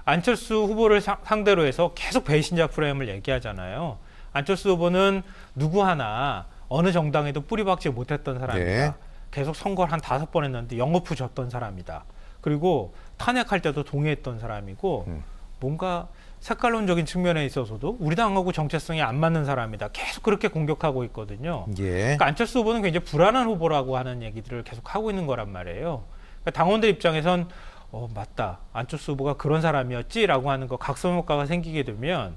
안철수 후보를 상대로 해서 계속 배신자 프레임을 얘기하잖아요. 안철수 후보는 누구 하나 어느 정당에도 뿌리박지 못했던 사람이다. 네. 계속 선거를 한 5번 했는데 영업후 졌던 사람이다. 그리고 탄핵할 때도 동의했던 사람이고 뭔가 색깔론적인 측면에 있어서도 우리 당하고 정체성이 안 맞는 사람이다. 계속 그렇게 공격하고 있거든요. 예. 그러니까 안철수 후보는 굉장히 불안한 후보라고 하는 얘기들을 계속 하고 있는 거란 말이에요. 그러니까 당원들 입장에선 맞다. 안철수 후보가 그런 사람이었지라고 하는 거 각성효과가 생기게 되면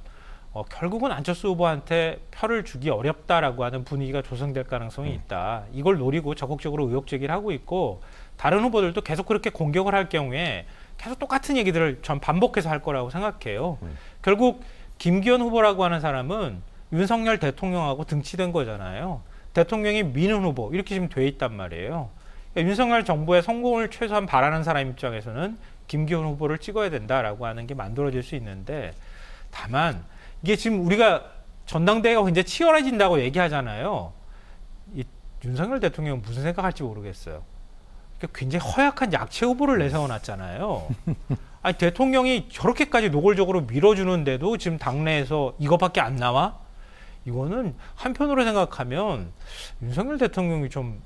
결국은 안철수 후보한테 표를 주기 어렵다라고 하는 분위기가 조성될 가능성이 있다. 이걸 노리고 적극적으로 의혹 제기를 하고 있고 다른 후보들도 계속 그렇게 공격을 할 경우에 계속 똑같은 얘기들을 전 반복해서 할 거라고 생각해요. 결국 김기현 후보라고 하는 사람은 윤석열 대통령하고 등치된 거잖아요. 대통령이 미는 후보 이렇게 지금 돼 있단 말이에요. 그러니까 윤석열 정부의 성공을 최소한 바라는 사람 입장에서는 김기현 후보를 찍어야 된다라고 하는 게 만들어질 수 있는데 다만 이게 지금 우리가 전당대회가 굉장히 치열해진다고 얘기하잖아요. 이 윤석열 대통령은 무슨 생각할지 모르겠어요. 그러니까 굉장히 허약한 약체 후보를 내세워놨잖아요. 아니 대통령이 저렇게까지 노골적으로 밀어주는데도 지금 당내에서 이거밖에 안 나와? 이거는 한편으로 생각하면 윤석열 대통령이 좀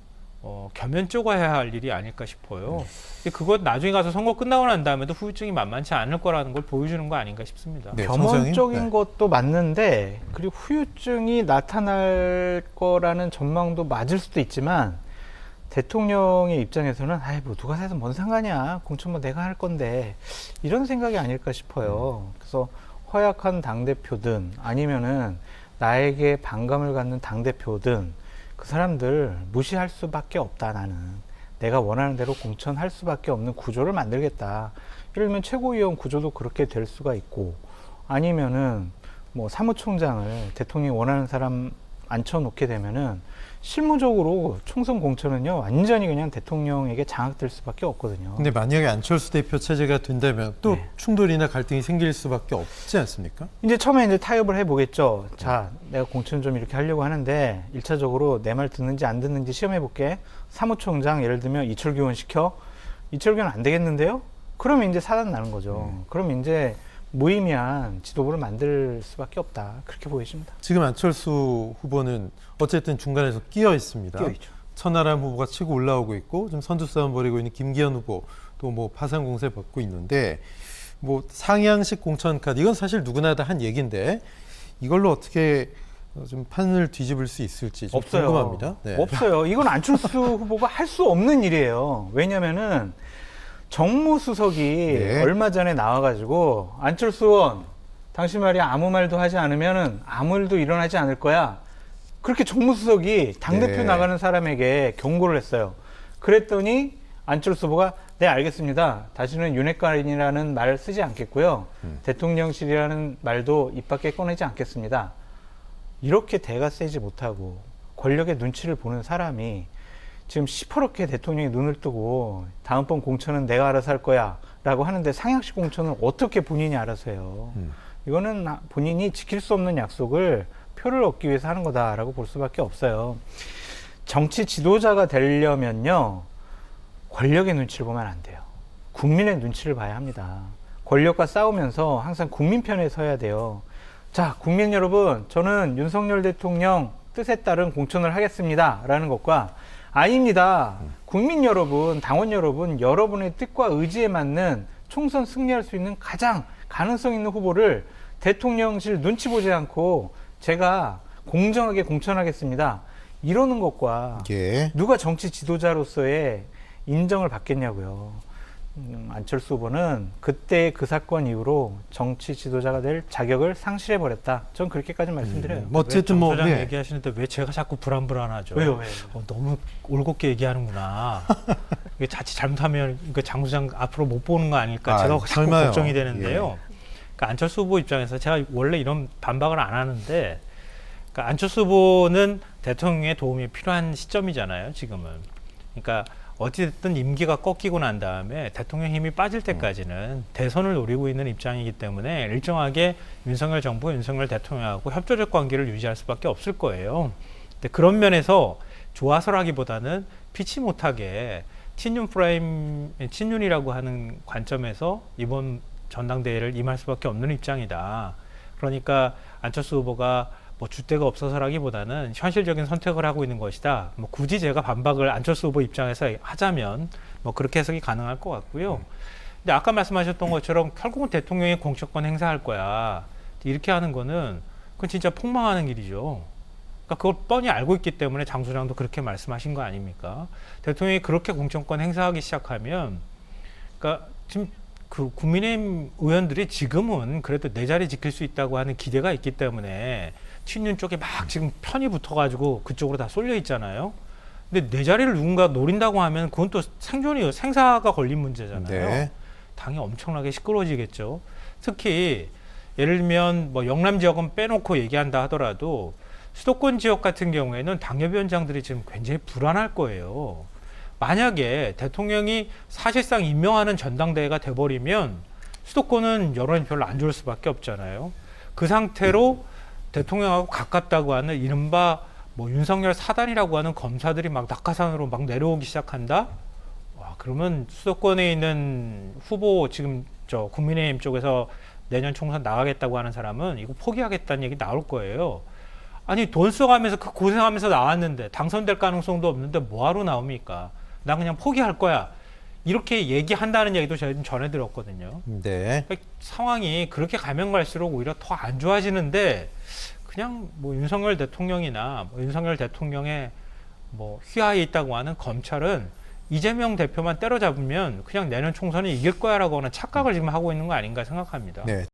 겸연쩍어야 할 일이 아닐까 싶어요. 그것 나중에 가서 선거 끝나고 난 다음에도 후유증이 만만치 않을 거라는 걸 보여주는 거 아닌가 싶습니다. 네, 겸언적인 네. 것도 맞는데 그리고 후유증이 나타날 거라는 전망도 맞을 수도 있지만 대통령의 입장에서는 뭐 누가 해서 뭔 상관이야. 공천 뭐 내가 할 건데 이런 생각이 아닐까 싶어요. 그래서 허약한 당대표든 아니면은 나에게 반감을 갖는 당대표든 그 사람들 무시할 수밖에 없다. 나는 내가 원하는 대로 공천할 수밖에 없는 구조를 만들겠다. 예를 들면 최고위원 구조도 그렇게 될 수가 있고 아니면은 뭐 사무총장을 대통령이 원하는 사람 앉혀놓게 되면은 실무적으로 총선 공천은요 완전히 그냥 대통령에게 장악될 수밖에 없거든요. 근데 만약에 안철수 대표 체제가 된다면 또 네. 충돌이나 갈등이 생길 수밖에 없지 않습니까? 이제 처음에 이제 타협을 해보겠죠. 자, 내가 공천 좀 이렇게 하려고 하는데 1차적으로 내 말 듣는지 안 듣는지 시험해볼게. 사무총장 예를 들면 이철규 의원 시켜. 이철규는 안 되겠는데요? 그러면 이제 사단 나는 거죠. 그럼 이제 무의미한 지도부를 만들 수밖에 없다. 그렇게 보여집니다. 지금 안철수 후보는 어쨌든 중간에서 끼어 있습니다. 끼어있죠. 천하람 후보가 치고 올라오고 있고 지금 선두 싸움 벌이고 있는 김기현 후보 또 뭐 파상 공세 받고 있는데 뭐 상향식 공천 카드 이건 사실 누구나 다 한 얘기인데 이걸로 어떻게 좀 판을 뒤집을 수 있을지 좀 없어요. 궁금합니다. 네. 없어요. 이건 안철수 후보가 할 수 없는 일이에요. 왜냐면은 정무수석이 네. 얼마 전에 나와가지고 안철수 의원 당신 말이야 아무 말도 하지 않으면은 아무 일도 일어나지 않을 거야. 그렇게 정무수석이 당대표 네. 나가는 사람에게 경고를 했어요. 그랬더니 안철수 후보가 네 알겠습니다. 다시는 윤핵관이라는 말 쓰지 않겠고요. 대통령실이라는 말도 입 밖에 꺼내지 않겠습니다. 이렇게 대가 세지 못하고 권력의 눈치를 보는 사람이 지금 시퍼렇게 대통령이 눈을 뜨고 다음번 공천은 내가 알아서 할 거야 라고 하는데 상향식 공천은 어떻게 본인이 알아서 해요. 이거는 본인이 지킬 수 없는 약속을 표를 얻기 위해서 하는 거다라고 볼 수밖에 없어요. 정치 지도자가 되려면요. 권력의 눈치를 보면 안 돼요. 국민의 눈치를 봐야 합니다. 권력과 싸우면서 항상 국민 편에 서야 돼요. 자, 국민 여러분, 저는 윤석열 대통령 뜻에 따른 공천을 하겠습니다. 라는 것과 아닙니다. 국민 여러분, 당원 여러분, 여러분의 뜻과 의지에 맞는 총선 승리할 수 있는 가장 가능성 있는 후보를 대통령실 눈치 보지 않고 제가 공정하게 공천하겠습니다. 이러는 것과 예. 누가 정치 지도자로서의 인정을 받겠냐고요. 안철수 후보는 그때 그 사건 이후로 정치 지도자가 될 자격을 상실해버렸다. 전 그렇게까지 말씀드려요. 뭐 어쨌든 뭐 소장 네. 얘기하시는데 왜 제가 자꾸 불안불안하죠? 왜요? 너무 올곧게 얘기하는구나. 이게 자칫 잘못하면 장 소장 앞으로 못 보는 거 아닐까? 제가 자꾸 설마요. 걱정이 되는데요. 예. 그러니까 안철수 후보 입장에서 제가 원래 이런 반박을 안 하는데, 그러니까 안철수 후보는 대통령의 도움이 필요한 시점이잖아요. 지금은. 그러니까 어찌됐든 임기가 꺾이고 난 다음에 대통령 힘이 빠질 때까지는 대선을 노리고 있는 입장이기 때문에 일정하게 윤석열 정부, 윤석열 대통령하고 협조적 관계를 유지할 수밖에 없을 거예요. 근데 그런 면에서 좋아서라기보다는 피치 못하게 친윤 프라임, 친윤이라고 하는 관점에서 이번 전당대회를 임할 수밖에 없는 입장이다. 그러니까 안철수 후보가 뭐 줏대가 없어서라기보다는 현실적인 선택을 하고 있는 것이다. 뭐 굳이 제가 반박을 안철수 후보 입장에서 하자면 뭐 그렇게 해석이 가능할 것 같고요. 근데 아까 말씀하셨던 것처럼 결국은 대통령이 공천권 행사할 거야. 이렇게 하는 거는 그건 진짜 폭망하는 길이죠. 그러니까 그걸 뻔히 알고 있기 때문에 장 소장도 그렇게 말씀하신 거 아닙니까? 대통령이 그렇게 공천권 행사하기 시작하면, 그러니까 지금 그 국민의힘 의원들이 지금은 그래도 내 자리 지킬 수 있다고 하는 기대가 있기 때문에 친윤 쪽에 막 지금 편이 붙어가지고 그쪽으로 다 쏠려 있잖아요. 근데 내 자리를 누군가 노린다고 하면 그건 또 생존이 생사가 걸린 문제잖아요. 네. 당이 엄청나게 시끄러워지겠죠. 특히 예를 들면 뭐 영남 지역은 빼놓고 얘기한다 하더라도 수도권 지역 같은 경우에는 당협위원장들이 지금 굉장히 불안할 거예요. 만약에 대통령이 사실상 임명하는 전당대회가 돼버리면 수도권은 여론이 별로 안 좋을 수밖에 없잖아요. 그 상태로 대통령하고 가깝다고 하는 이른바 뭐 윤석열 사단이라고 하는 검사들이 막 낙하산으로 막 내려오기 시작한다? 와, 그러면 수도권에 있는 후보 지금 저 국민의힘 쪽에서 내년 총선 나가겠다고 하는 사람은 이거 포기하겠다는 얘기 나올 거예요. 아니 돈 써가면서 그 고생하면서 나왔는데 당선될 가능성도 없는데 뭐하러 나옵니까? 나 그냥 포기할 거야. 이렇게 얘기한다는 얘기도 저희는 전해 들었거든요. 네. 그러니까 상황이 그렇게 가면 갈수록 오히려 더 안 좋아지는데 그냥 뭐 윤석열 대통령이나 뭐 윤석열 대통령의 뭐 휘하에 있다고 하는 검찰은 이재명 대표만 때려잡으면 그냥 내년 총선에 이길 거야라고 하는 착각을 지금 하고 있는 거 아닌가 생각합니다. 네.